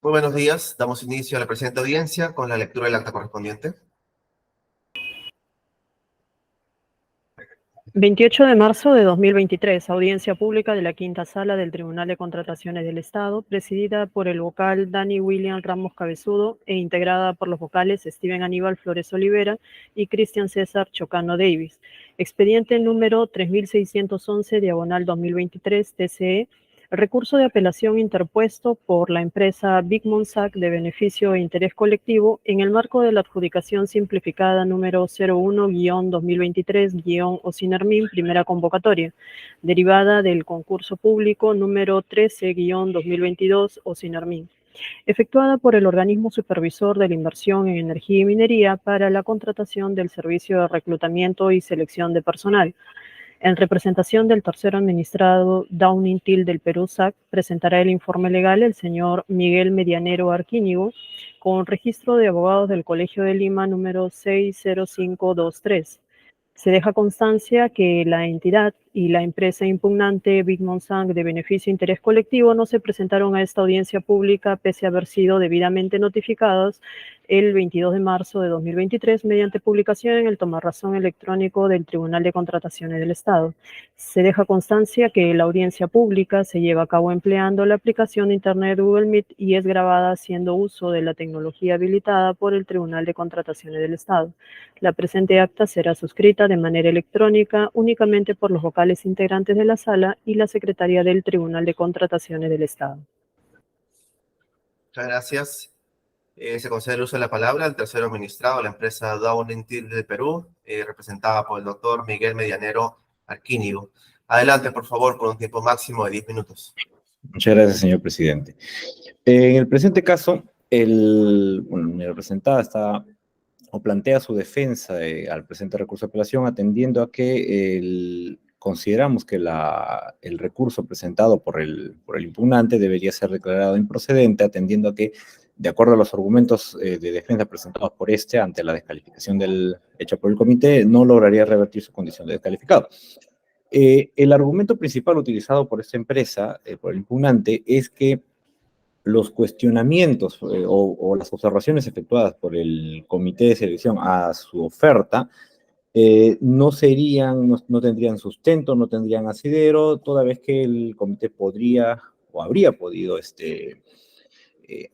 Muy buenos días. Damos inicio a la presente audiencia con la lectura del acta correspondiente. 28 de marzo de 2023, audiencia pública de la Quinta Sala del Tribunal de Contrataciones del Estado, presidida por el vocal Dani William Ramos Cabezudo e integrada por los vocales Steven Aníbal Flores Olivera y Cristian César Chocano Davis. Expediente número 3611, diagonal 2023, TCE. Recurso de apelación interpuesto por la empresa Big Monsac de beneficio e interés colectivo en el marco de la adjudicación simplificada número 01-2023-OSINARMIN, primera convocatoria, derivada del concurso público número 13-2022 OSINARMIN, efectuada por el organismo supervisor de la inversión en energía y minería para la contratación del servicio de reclutamiento y selección de personal. En representación del tercero administrado Downing Till del Perú SAC, presentará el informe legal el señor Miguel Medianero Arquíñigo, con registro de abogados del Colegio de Lima número 60523. Se deja constancia que la entidad y la empresa impugnante Big Monsac de beneficio e interés colectivo no se presentaron a esta audiencia pública pese a haber sido debidamente notificados el 22 de marzo de 2023 mediante publicación en el tomarrazón electrónico del Tribunal de Contrataciones del Estado. Se deja constancia que la audiencia pública se lleva a cabo empleando la aplicación de Internet Google Meet y es grabada haciendo uso de la tecnología habilitada por el Tribunal de Contrataciones del Estado. La presente acta será suscrita de manera electrónica únicamente por los vocales integrantes de la sala y la secretaria del Tribunal de Contrataciones del Estado. Muchas gracias. Se concede el uso de la palabra al tercero administrado de la empresa Downing Till del Perú, representada por el doctor Miguel Medianero Arquíñigo. Adelante, por favor, por un tiempo máximo de 10 minutos. Muchas gracias, señor presidente. En el presente caso, mi representada está o plantea su defensa al presente recurso de apelación atendiendo a que consideramos que el recurso presentado por el impugnante debería ser declarado improcedente, atendiendo a que, de acuerdo a los argumentos de defensa presentados por ante la descalificación hecha por el comité, no lograría revertir su condición de descalificado. El argumento principal utilizado por esta empresa, por el impugnante, es que los cuestionamientos o las observaciones efectuadas por el comité de selección a su oferta no tendrían sustento, no tendrían asidero, toda vez que el comité podría o habría podido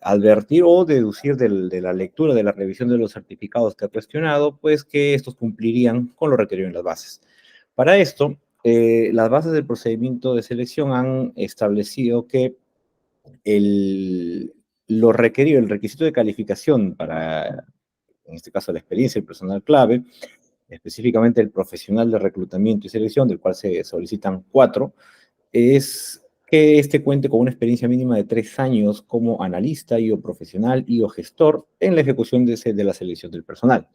advertir o deducir de la lectura, de la revisión de los certificados que ha cuestionado, pues que estos cumplirían con lo requerido en las bases. Para esto, las bases del procedimiento de selección han establecido que el requisito de calificación para, en este caso, la experiencia del personal clave, específicamente el profesional de reclutamiento y selección, del cual se solicitan 4, es que cuente con una experiencia mínima de 3 años como analista y o profesional y o gestor en la ejecución de la selección del personal.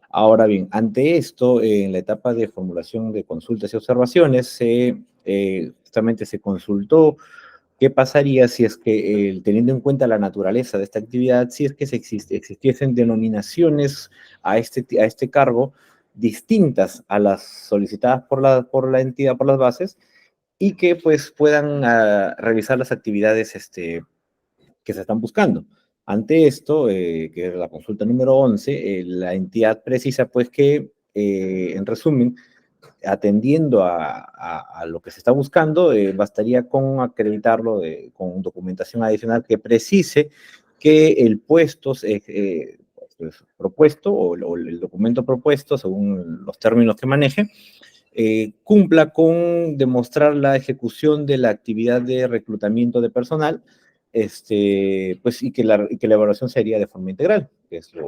Ahora bien, ante esto, en la etapa de formulación de consultas y observaciones, justamente se consultó qué pasaría si es que, teniendo en cuenta la naturaleza de esta actividad, si es que existiesen denominaciones a este cargo distintas a las solicitadas por la entidad, por las bases, y que pues puedan revisar las actividades que se están buscando. Ante esto, que es la consulta número 11, la entidad precisa pues que, en resumen, atendiendo a lo que se está buscando, bastaría con acreditarlo con documentación adicional que precise que el puesto propuesto o el documento propuesto, según los términos que maneje, cumpla con demostrar la ejecución de la actividad de reclutamiento de personal, pues, y que la evaluación sería de forma integral, que es el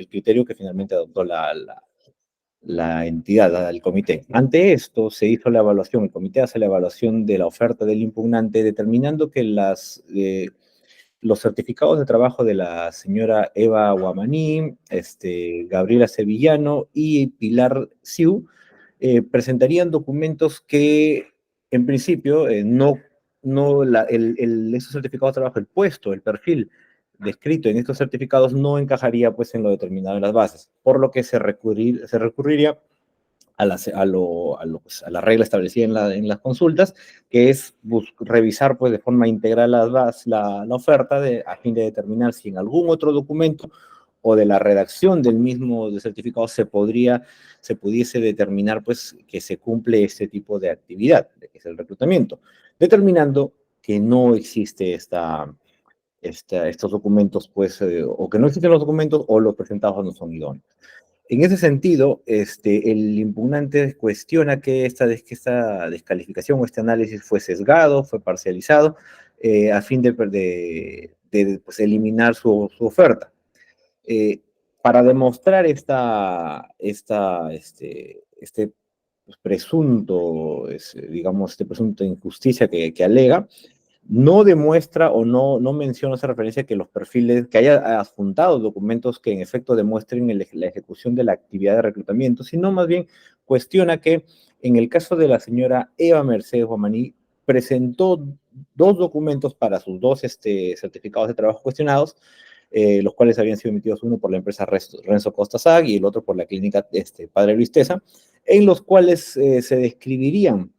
criterio que finalmente adoptó la entidad, el comité. Ante esto, se hizo la evaluación, el comité hace la evaluación de la oferta del impugnante, determinando que los certificados de trabajo de la señora Eva Guamaní, Gabriela Sevillano y Pilar Siu presentarían documentos que, en principio, esos certificados de trabajo, el puesto, el perfil descrito en estos certificados no encajaría pues en lo determinado en las bases, por lo que se recurriría a la regla establecida en las consultas, que es revisar pues, de forma integral la oferta a fin de determinar si en algún otro documento o de la redacción del mismo de certificado se pudiese determinar pues, que se cumple este tipo de actividad, que es el reclutamiento, determinando que no existe estos documentos, pues, o que no existen los documentos o los presentados no son idóneos. En ese sentido, el impugnante cuestiona que esta descalificación o este análisis fue sesgado, fue parcializado, a fin de pues, eliminar su oferta. Para demostrar pues, presunto, digamos, este presunto injusticia que alega, no demuestra o no menciona esa referencia que los perfiles, que haya adjuntado documentos que en efecto demuestren la ejecución de la actividad de reclutamiento, sino más bien cuestiona que en el caso de la señora Eva Mercedes Guamaní, presentó 2 documentos para sus 2 certificados de trabajo cuestionados, los cuales habían sido emitidos, uno por la empresa Renzo Costa SAG y el otro por la clínica Padre Luis Tesa, en los cuales se describirían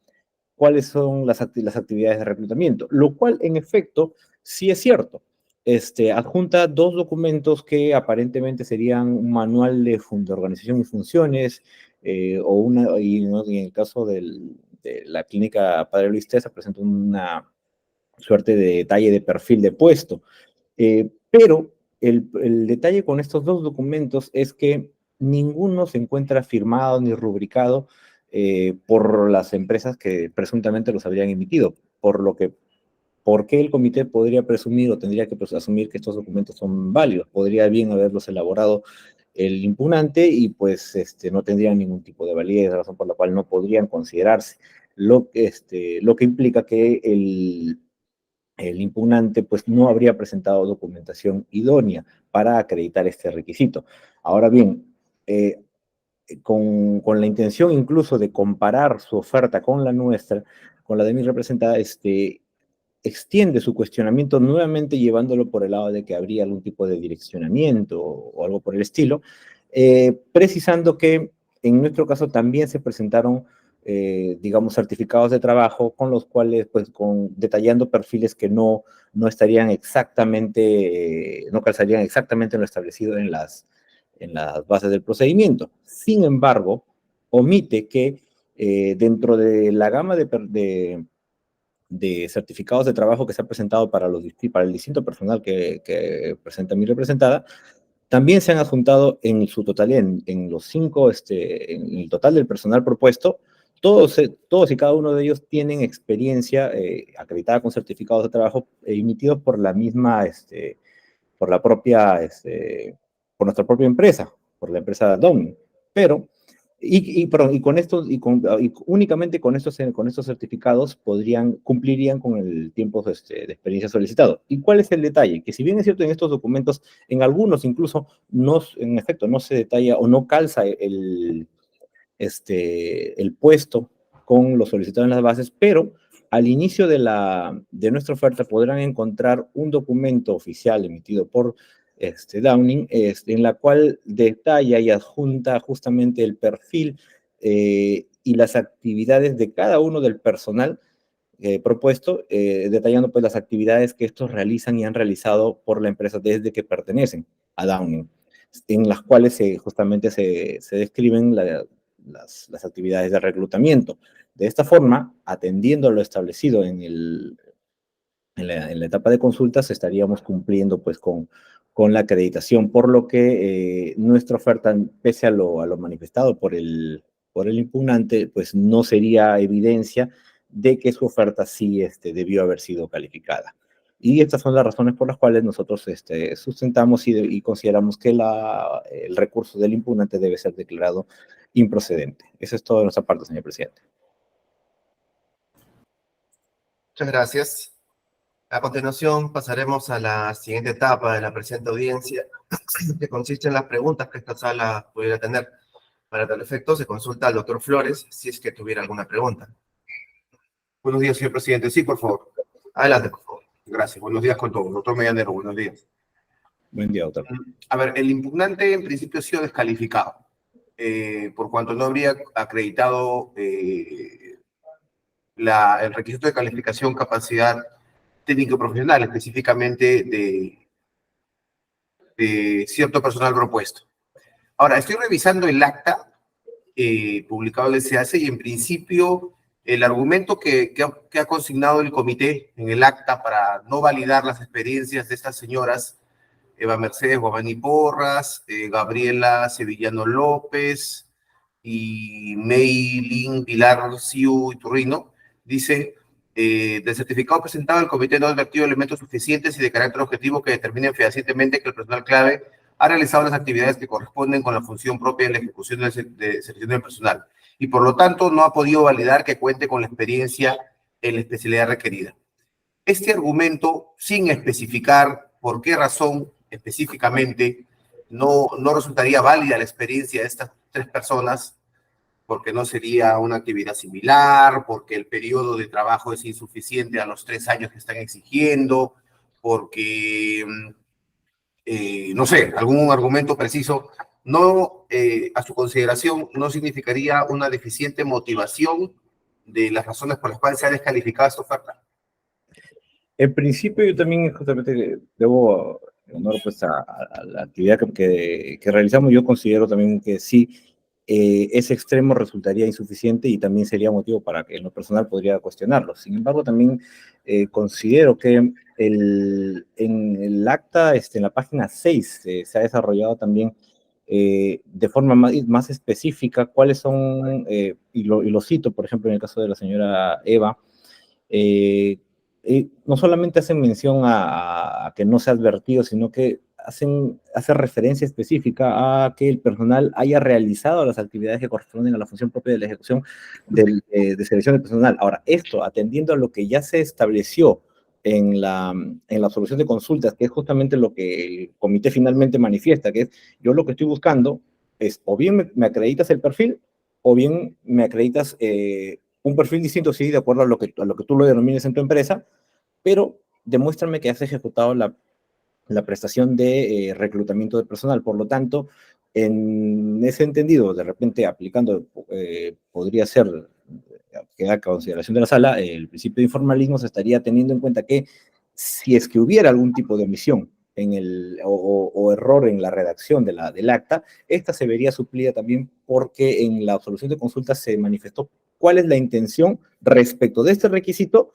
cuáles son las actividades de reclutamiento, lo cual en efecto sí es cierto. Adjunta 2 documentos que aparentemente serían un manual de organización y funciones, y en el caso de la clínica Padre Luis Tesa presenta una suerte de detalle de perfil de puesto. Pero el detalle con estos 2 documentos es que ninguno se encuentra firmado ni rubricado por las empresas que presuntamente los habrían emitido, ¿por qué el comité podría presumir o tendría que asumir que estos documentos son válidos? Podría bien haberlos elaborado el impugnante y pues no tendrían ningún tipo de validez, razón por la cual no podrían considerarse, lo que implica que el impugnante pues no habría presentado documentación idónea para acreditar este requisito. Ahora bien, con la intención incluso de comparar su oferta con la nuestra, con la de mi representada, extiende su cuestionamiento nuevamente llevándolo por el lado de que habría algún tipo de direccionamiento o algo por el estilo, precisando que en nuestro caso también se presentaron, digamos, certificados de trabajo con los cuales, pues, detallando perfiles que no estarían exactamente, no calzarían exactamente en lo establecido en las bases del procedimiento. Sin embargo, omite que dentro de la gama de certificados de trabajo que se ha presentado para el distinto personal que presenta mi representada, también se han adjuntado en su totalidad, en los 5, en el total del personal propuesto, todos y cada uno de ellos tienen experiencia acreditada con certificados de trabajo emitidos por la misma, por la propia, por nuestra propia empresa, por la empresa Domni. Pero, perdón, y únicamente con estos certificados cumplirían con el tiempo de experiencia solicitado. ¿Y cuál es el detalle? Que si bien es cierto en estos documentos, en algunos incluso, en efecto, no se detalla o no calza el puesto con los solicitados en las bases, pero al inicio de nuestra oferta podrán encontrar un documento oficial emitido por Downing, en la cual detalla y adjunta justamente el perfil y las actividades de cada uno del personal propuesto, detallando pues las actividades que estos realizan y han realizado por la empresa desde que pertenecen a Downing, en las cuales justamente se describen las actividades de reclutamiento. De esta forma, atendiendo a lo establecido en la etapa de consultas, estaríamos cumpliendo pues con la acreditación, por lo que nuestra oferta, pese a lo manifestado por el impugnante, pues no sería evidencia de que su oferta sí debió haber sido calificada. Y estas son las razones por las cuales nosotros sustentamos y consideramos que el recurso del impugnante debe ser declarado improcedente. Eso es todo de nuestra parte, señor presidente. Muchas gracias. A continuación pasaremos a la siguiente etapa de la presente audiencia, que consiste en las preguntas que esta sala pudiera tener. Para tal efecto, se consulta al doctor Flores si es que tuviera alguna pregunta. Buenos días, señor presidente. Sí, por favor. Adelante, por favor. Gracias. Buenos días con todos. Doctor Medianero, buenos días. Buen día, doctor. A ver, el impugnante en principio ha sido descalificado. por cuanto no habría acreditado el requisito de calificación, capacidad técnico profesional, específicamente de cierto personal propuesto. Ahora, estoy revisando el acta publicado en el SEACE y en principio el argumento que ha consignado el comité en el acta para no validar las experiencias de estas señoras, Eva Mercedes Guamani Porras, Gabriela Sevillano López y Meilin Pilar Siu Iturrino, dice, del certificado presentado, el comité no ha advertido elementos suficientes y de carácter objetivo que determinen fehacientemente que el personal clave ha realizado las actividades que corresponden con la función propia de la ejecución de selección del personal y por lo tanto no ha podido validar que cuente con la experiencia en la especialidad requerida. Este argumento, sin especificar por qué razón específicamente no resultaría válida la experiencia de estas tres personas, porque no sería una actividad similar, porque el periodo de trabajo es insuficiente a los 3 años que están exigiendo, porque, no sé, algún argumento preciso, no, a su consideración, no significaría una deficiente motivación de las razones por las cuales se ha descalificado esta oferta. En principio, yo también justamente debo honor pues, a la actividad que realizamos. Yo considero también que sí, ese extremo resultaría insuficiente y también sería motivo para que en lo personal podría cuestionarlo. Sin embargo, también considero que en el acta, en la página 6, se ha desarrollado también de forma más específica cuáles son, y lo cito, por ejemplo, en el caso de la señora Eva, no solamente hacen mención a que no se ha advertido, sino que hace referencia específica a que el personal haya realizado las actividades que corresponden a la función propia de la ejecución de selección de personal. Ahora, esto atendiendo a lo que ya se estableció en la solución de consultas, que es justamente lo que el comité finalmente manifiesta, que es yo lo que estoy buscando es o bien me acreditas el perfil o bien me acreditas un perfil distinto, sí, de acuerdo a lo que tú lo denomines en tu empresa, pero demuéstrame que has ejecutado la prestación de reclutamiento de personal. Por lo tanto, en ese entendido, de repente aplicando, podría ser, que a consideración de la sala, el principio de informalismo, se estaría teniendo en cuenta que si es que hubiera algún tipo de omisión o error en la redacción del acta, esta se vería suplida también porque en la solución de consultas se manifestó cuál es la intención respecto de este requisito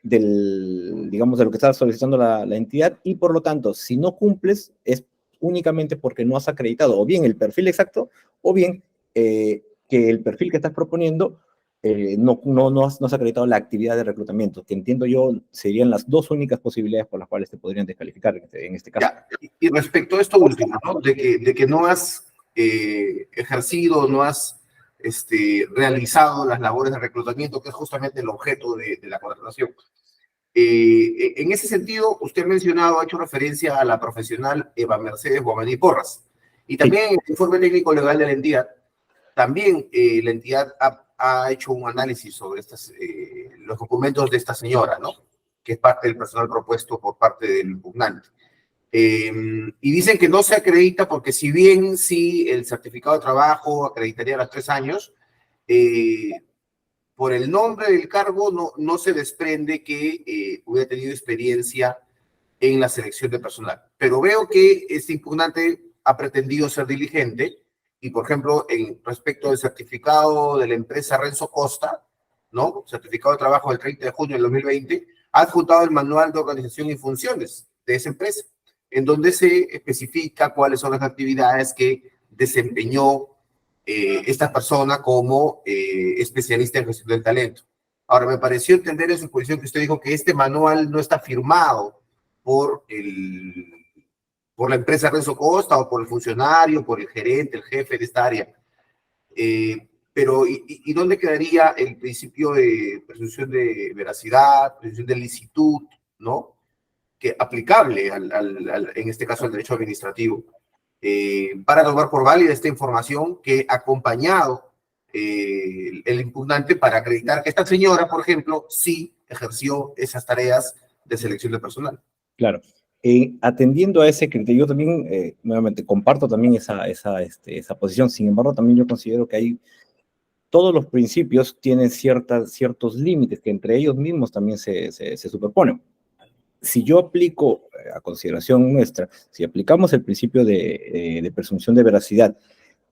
digamos, de lo que está solicitando la entidad, y por lo tanto, si no cumples, es únicamente porque no has acreditado o bien el perfil exacto, o bien que el perfil que estás proponiendo no has acreditado la actividad de reclutamiento, que entiendo yo serían las dos únicas posibilidades por las cuales te podrían descalificar en este caso. Ya, y respecto a esto último, ¿no? De que no has ejercido, no has realizado las labores de reclutamiento, que es justamente el objeto de la contratación. En ese sentido, usted ha mencionado, ha hecho referencia a la profesional Eva Mercedes Guamani Porras, y también en el informe técnico legal de la entidad, también la entidad ha hecho un análisis sobre los documentos de esta señora, ¿no? Que es parte del personal propuesto por parte del impugnante. Y dicen que no se acredita porque si bien sí el certificado de trabajo acreditaría a los 3 años, por el nombre del cargo no se desprende que hubiera tenido experiencia en la selección de personal. Pero veo que este impugnante ha pretendido ser diligente y, por ejemplo, respecto del certificado de la empresa Renzo Costa, ¿no? Certificado de trabajo del 30 de junio del 2020, ha adjuntado el manual de organización y funciones de esa empresa, en donde se especifica cuáles son las actividades que desempeñó esta persona como especialista en gestión del talento. Ahora, me pareció entender en su posición que usted dijo que este manual no está firmado por la empresa Renzo Costa o por el funcionario, por el gerente, el jefe de esta área. Pero, ¿y dónde quedaría el principio de presunción de veracidad, presunción de licitud, ¿no? Que aplicable en este caso al derecho administrativo, para tomar por válida esta información que ha acompañado el impugnante para acreditar que esta señora, por ejemplo, sí ejerció esas tareas de selección de personal. Claro. Atendiendo a ese criterio, yo también, nuevamente, comparto también esa posición. Sin embargo, también yo considero que todos los principios tienen ciertos límites que entre ellos mismos también se superponen. Si yo aplico, a consideración nuestra, si aplicamos el principio de presunción de veracidad,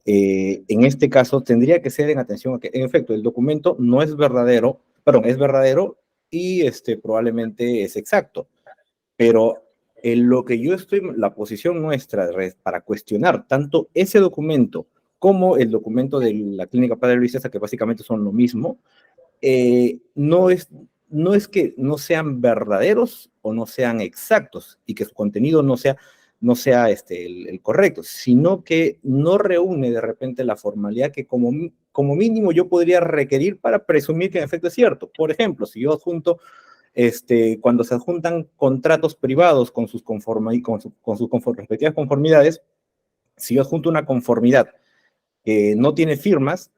en este caso tendría que ser en atención a que, en efecto, el documento no es verdadero, perdón, es verdadero y probablemente es exacto, pero en lo que yo estoy, la posición nuestra para cuestionar tanto ese documento como el documento de la Clínica Padre Luis César, que básicamente son lo mismo, no es que no sean verdaderos o no sean exactos y que su contenido no sea el correcto, sino que no reúne de repente la formalidad que como mínimo yo podría requerir para presumir que en efecto es cierto. Por ejemplo, si yo adjunto, cuando se adjuntan contratos privados con sus respectivas conformidades, si yo adjunto una conformidad que no tiene firmas,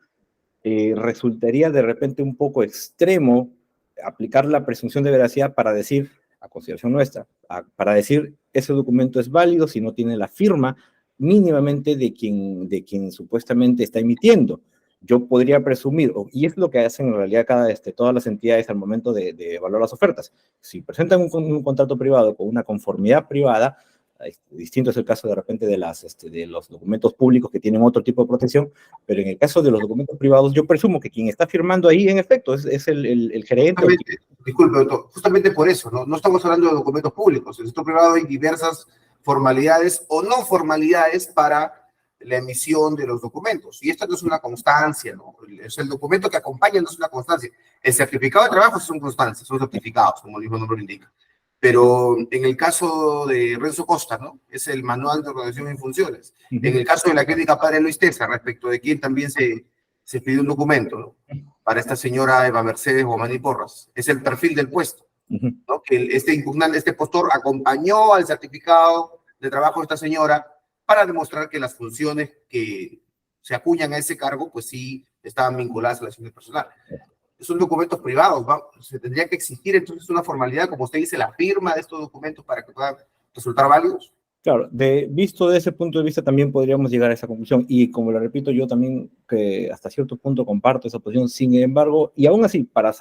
resultaría de repente un poco extremo aplicar la presunción de veracidad para decir, a consideración nuestra, para decir ese documento es válido si no tiene la firma mínimamente de quien supuestamente está emitiendo. Yo podría presumir, y es lo que hacen en realidad todas las entidades al momento de evaluar las ofertas. Si presentan un contrato privado con una conformidad privada, distinto es el caso de repente de los documentos públicos que tienen otro tipo de protección, pero en el caso de los documentos privados, yo presumo que quien está firmando ahí, en efecto, es el gerente. Disculpe, doctor, justamente por eso, ¿no? Estamos hablando de documentos públicos. En el sector privado hay diversas formalidades o no formalidades para la emisión de los documentos. Y esto no es una constancia, ¿no? Es el documento que acompaña, no es una constancia. El certificado de trabajo son constancias, son certificados, como el mismo nombre lo indica. Pero en el caso de Renzo Costa, ¿no? Es el manual de organización y funciones. En el caso de la Clínica Padre Luis César, respecto de quién también se pidió un documento, ¿no? Para esta señora Eva Mercedes Guamani Porras. Es el perfil del puesto, ¿no? Que este impugnante, este postor, acompañó al certificado de trabajo de esta señora para demostrar que las funciones que se acuñan a ese cargo, pues sí, estaban vinculadas a la acción personal. Son documentos privados, se tendría que exigir entonces una formalidad, como usted dice, la firma de estos documentos para que puedan resultar válidos. Claro, visto de ese punto de vista también podríamos llegar a esa conclusión, y como lo repito, yo también que hasta cierto punto comparto esa posición. Sin embargo, y aún así, para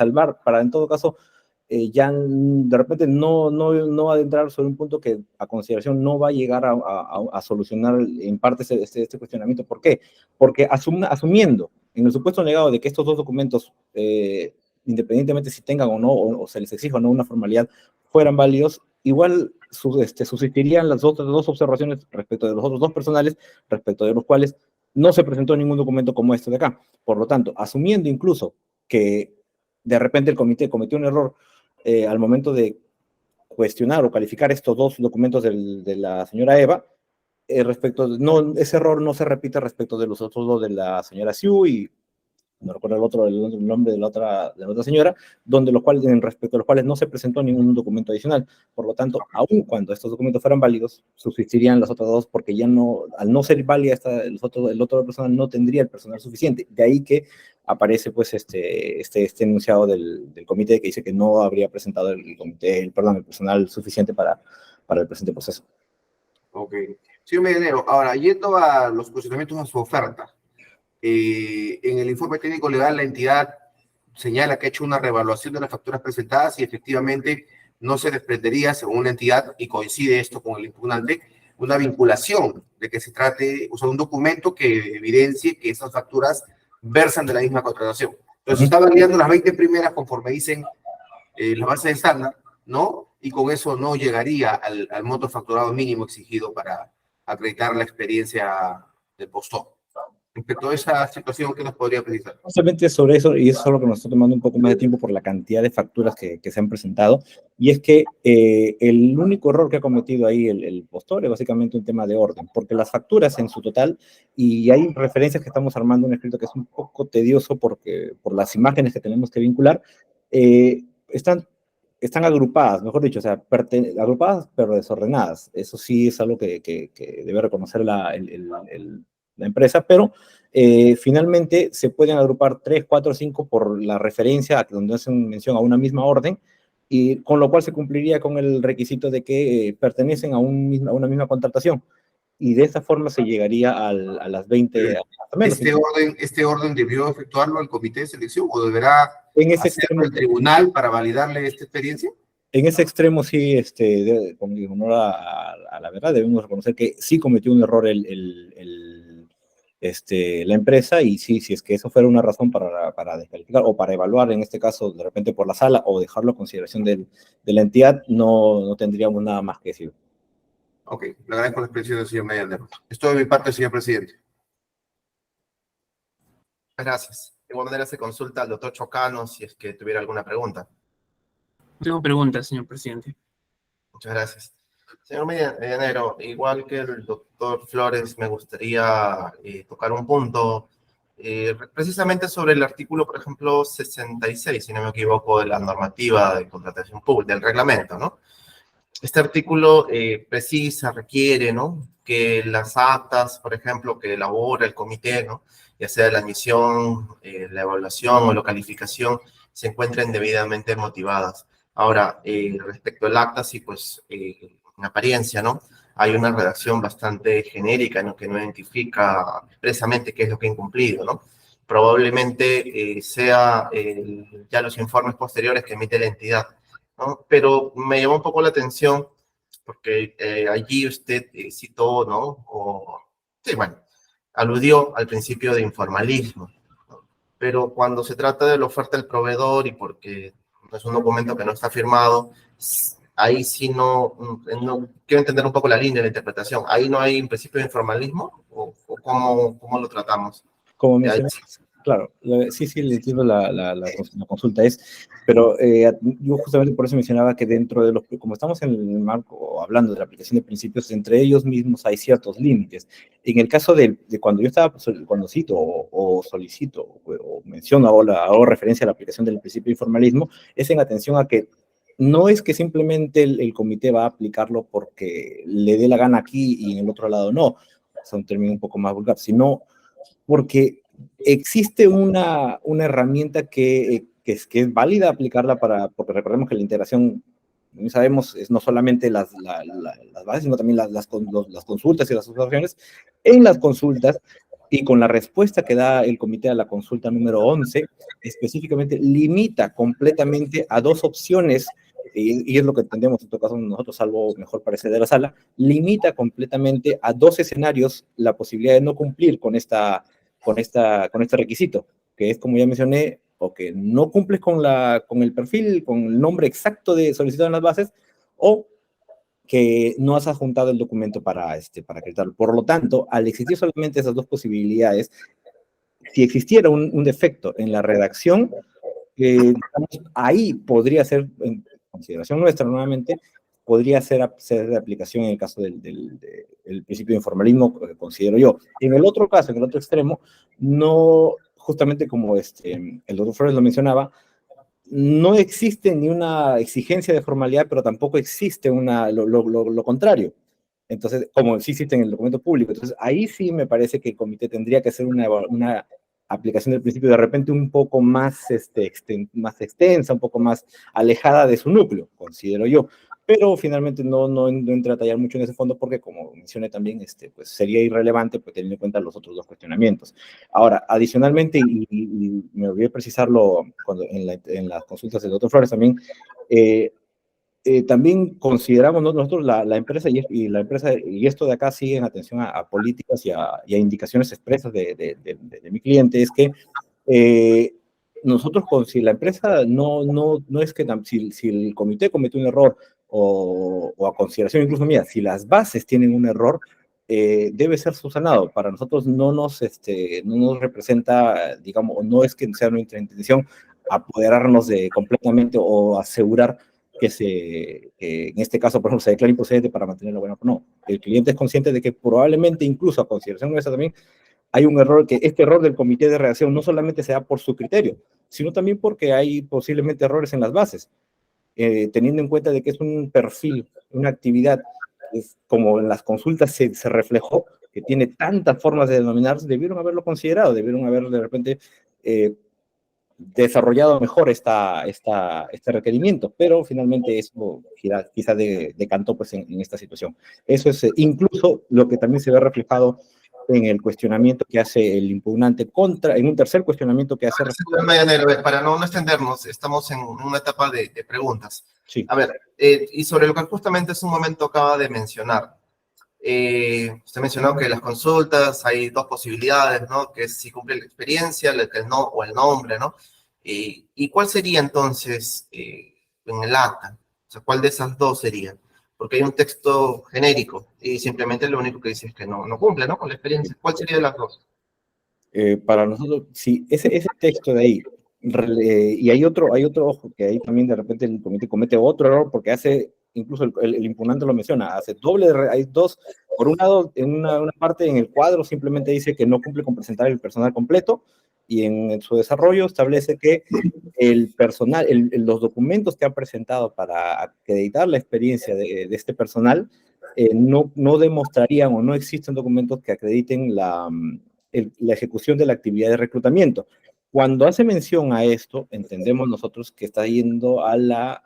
en todo caso, ya de repente no adentrar sobre un punto que a consideración no va a llegar a solucionar en parte este cuestionamiento. ¿Por qué? Porque asumiendo en el supuesto negado de que estos dos documentos, independientemente si tengan o no, o se les exija o no una formalidad, fueran válidos, igual subsistirían las otras dos observaciones respecto de los otros dos personales, respecto de los cuales no se presentó ningún documento como este de acá. Por lo tanto, asumiendo incluso que de repente el comité cometió un error al momento de cuestionar o calificar estos dos documentos de la señora Eva, ese error no se repite respecto de los otros dos de la señora Siu, y no recuerdo el nombre de la otra señora, respecto a los cuales no se presentó ningún documento adicional. Por lo tanto, aun cuando estos documentos fueran válidos, subsistirían las otras dos, porque ya no, al no ser válida el otro personal, no tendría el personal suficiente. De ahí que aparece pues este enunciado del comité que dice que no habría presentado el personal suficiente para el presente proceso. Ok. Señor Medianero, ahora, yendo a los cuestionamientos a su oferta, en el informe técnico legal la entidad señala que ha hecho una reevaluación de las facturas presentadas y efectivamente no se desprendería, según la entidad, y coincide esto con el impugnante, una vinculación de que se trate, o sea, un documento que evidencie que esas facturas versan de la misma contratación. Entonces, está validando las 20 primeras conforme dicen la base de estándar, ¿no? Y con eso no llegaría al monto facturado mínimo exigido para acreditar la experiencia del postor. Respecto a esa situación, ¿qué nos podría precisar? Justamente sobre eso, y eso es lo que nos está tomando un poco más de tiempo por la cantidad de facturas que se han presentado, y es que el único error que ha cometido ahí el postor es básicamente un tema de orden, porque las facturas en su total, y hay referencias que estamos armando un escrito que es un poco tedioso por las imágenes que tenemos que vincular, están agrupadas, mejor dicho, o sea, agrupadas pero desordenadas. Eso sí es algo que debe reconocer la empresa, pero finalmente se pueden agrupar 3, 4, 5 por la referencia donde hacen mención a una misma orden, y con lo cual se cumpliría con el requisito de que pertenecen a una misma contratación. Y de esa forma se llegaría a las 20, hasta menos. ¿Este orden debió efectuarlo el comité de selección o deberá En ese hacerlo extremo, el tribunal para validarle esta experiencia? en ese extremo sí, con honor a la verdad, debemos reconocer que sí cometió un error la empresa, y sí, si es que eso fuera una razón para descalificar o para evaluar, en este caso, de repente por la sala, o dejarlo a consideración de la entidad, no tendríamos nada más que decir. Ok, le agradezco la expresión del señor Medianero. Esto de mi parte, señor presidente. Gracias. De igual manera se consulta al doctor Chocano si es que tuviera alguna pregunta. No tengo preguntas, señor presidente. Muchas gracias. Señor Medianero, igual que el doctor Flores, me gustaría tocar un punto precisamente sobre el artículo, por ejemplo, 66, si no me equivoco, de la normativa de contratación pública, del reglamento, ¿no? Este artículo precisa, requiere, ¿no?, que las actas, por ejemplo, que elabora el comité, ¿no?, ya sea la admisión, la evaluación o la calificación, se encuentren debidamente motivadas. Ahora, respecto al acta, sí, pues, en apariencia, ¿no?, hay una redacción bastante genérica, ¿no?, que no identifica expresamente qué es lo que ha incumplido, ¿no? Probablemente sea ya los informes posteriores que emite la entidad, ¿no? Pero me llamó un poco la atención porque allí usted citó, ¿no? Sí, bueno, aludió al principio de informalismo, ¿no? Pero cuando se trata de la oferta del proveedor y porque no es un documento que no está firmado, ahí sí no quiero entender un poco la línea de la interpretación. ¿Ahí no hay un principio de informalismo o cómo lo tratamos? Como mencioné, claro, sí, le entiendo la consulta pero yo justamente por eso mencionaba que dentro de como estamos en el marco hablando de la aplicación de principios, entre ellos mismos hay ciertos límites. En el caso de cuando yo cuando cito o solicito o menciono o hago referencia a la aplicación del principio de informalismo, es en atención a que no es que simplemente el comité va a aplicarlo porque le dé la gana aquí y en el otro lado no, es un término un poco más vulgar, sino porque existe una herramienta que es válida aplicarla porque recordemos que la integración, sabemos, es no solamente las bases, sino también las consultas y las asociaciones. En las consultas, y con la respuesta que da el comité a la consulta número 11, específicamente limita completamente a dos opciones, y es lo que entendemos en todo caso nosotros, salvo mejor parecer de la sala, limita completamente a dos escenarios la posibilidad de no cumplir con este requisito, que es, como ya mencioné, o que no cumples con el perfil, con el nombre exacto de solicitado en las bases, o que no has adjuntado el documento para acreditarlo. Por lo tanto, al existir solamente esas dos posibilidades, si existiera un defecto en la redacción, ahí podría ser, en consideración nuestra nuevamente, podría ser de aplicación en el caso del principio de informalismo, considero yo. En el otro caso, en el otro extremo, no, justamente como el doctor Flores lo mencionaba, no existe ni una exigencia de formalidad, pero tampoco existe lo contrario. Entonces, como sí existe en el documento público, entonces ahí sí me parece que el comité tendría que hacer una aplicación del principio de repente un poco más, más extensa, un poco más alejada de su núcleo, considero yo. Pero finalmente no entré a tallar mucho en ese fondo porque, como mencioné también, pues sería irrelevante, pues, teniendo en cuenta los otros dos cuestionamientos. Ahora, adicionalmente, y me olvidé precisarlo en las consultas del doctor Flores también, también consideramos nosotros la empresa y esto de acá sigue en atención a políticas y a indicaciones expresas de mi cliente, es que nosotros, si la empresa no es que si el comité comete un error o a consideración incluso mía, si las bases tienen un error, debe ser subsanado. Para nosotros no nos representa, digamos, no es que sea nuestra intención apoderarnos completamente o asegurar que en este caso, por ejemplo, se declara improcedente para mantener la buena. No, el cliente es consciente de que probablemente incluso a consideración nuestra también hay un error, que este error del comité de redacción no solamente se da por su criterio, sino también porque hay posiblemente errores en las bases, teniendo en cuenta de que es un perfil, una actividad, como en las consultas se reflejó, que tiene tantas formas de denominarse, debieron haberlo considerado, debieron haber de repente desarrollado mejor este requerimiento, pero finalmente eso quizá decantó pues, en esta situación. Eso es incluso lo que también se ve reflejado en el cuestionamiento que hace el impugnante en un tercer cuestionamiento que hace... Señor Medianero, para no extendernos, estamos en una etapa de preguntas. Sí. A ver, y sobre lo que justamente hace un momento acaba de mencionar, usted mencionó que las consultas hay dos posibilidades, ¿no? Que es si cumple la experiencia, el no o el nombre, ¿no? ¿Y cuál sería entonces en el acta? O sea, ¿cuál de esas dos sería? Porque hay un texto genérico y simplemente lo único que dice es que no cumple, ¿no? Con la experiencia. ¿Cuál sería de las dos? Para nosotros, sí, ese texto de ahí, y hay otro ojo, que ahí también de repente el comité comete otro error, porque incluso el impugnante lo menciona, hace hay dos, por un lado, en una parte en el cuadro simplemente dice que no cumple con presentar el personal completo, y en su desarrollo establece que el personal, los documentos que ha presentado para acreditar la experiencia de este personal, no demostrarían o no existen documentos que acrediten la ejecución de la actividad de reclutamiento. Cuando hace mención a esto, entendemos nosotros que está yendo a la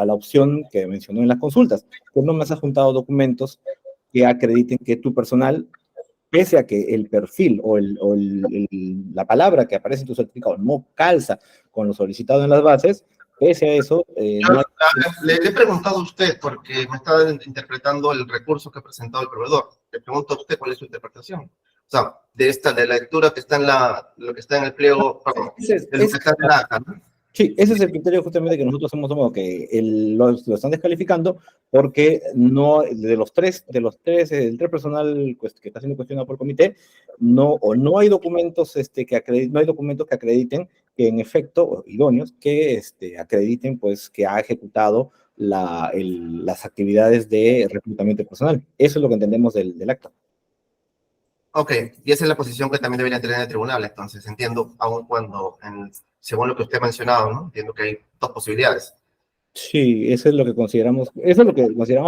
opción que mencionó en las consultas, que no me has juntado documentos que acrediten que tu personal, pese a que el perfil o la palabra que aparece en tu certificado no calza con lo solicitado en las bases, pese a eso... Le he preguntado a usted, porque me está interpretando el recurso que ha presentado el proveedor. Le pregunto a usted cuál es su interpretación. O sea, de la lectura que está lo que está en el pliego, perdón, de lo que está en la acta, ¿no? Sí, ese es el criterio justamente que nosotros hemos tomado, que lo están descalificando porque del tres personal pues, que está siendo cuestionado por el comité, no hay documentos no hay documentos que acrediten que en efecto, idóneos, que acrediten pues que ha ejecutado las actividades de reclutamiento personal. Eso es lo que entendemos del acta. Ok, y esa es la posición que también debería tener el tribunal, entonces entiendo, aun cuando, según lo que usted ha mencionado, ¿no? Entiendo que hay dos posibilidades. Sí, eso es lo que consideramos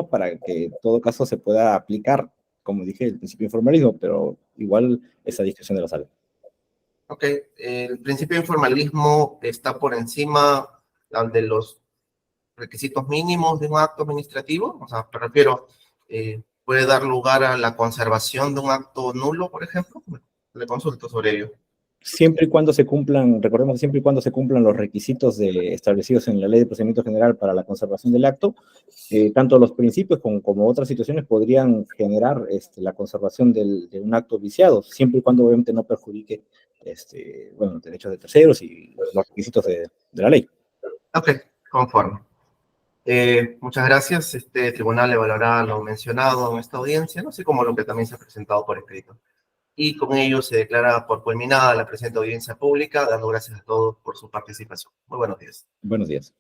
para que en todo caso se pueda aplicar, como dije, el principio de informalismo, pero igual esa discusión de la sala. Ok, el principio de informalismo está por encima de los requisitos mínimos de un acto administrativo, o sea, me refiero, puede dar lugar a la conservación de un acto nulo, por ejemplo. Le consulto sobre ello. Siempre y cuando se cumplan, recordemos, siempre y cuando se cumplan los requisitos establecidos en la Ley de Procedimiento General para la conservación del acto, tanto los principios como otras situaciones podrían generar la conservación de un acto viciado, siempre y cuando obviamente no perjudique derechos de terceros y los requisitos de la ley. Ok, conforme. Muchas gracias. Este tribunal evaluará lo mencionado en esta audiencia, así como lo que también se ha presentado por escrito. Y con ello se declara por culminada la presente audiencia pública, dando gracias a todos por su participación. Muy buenos días. Buenos días.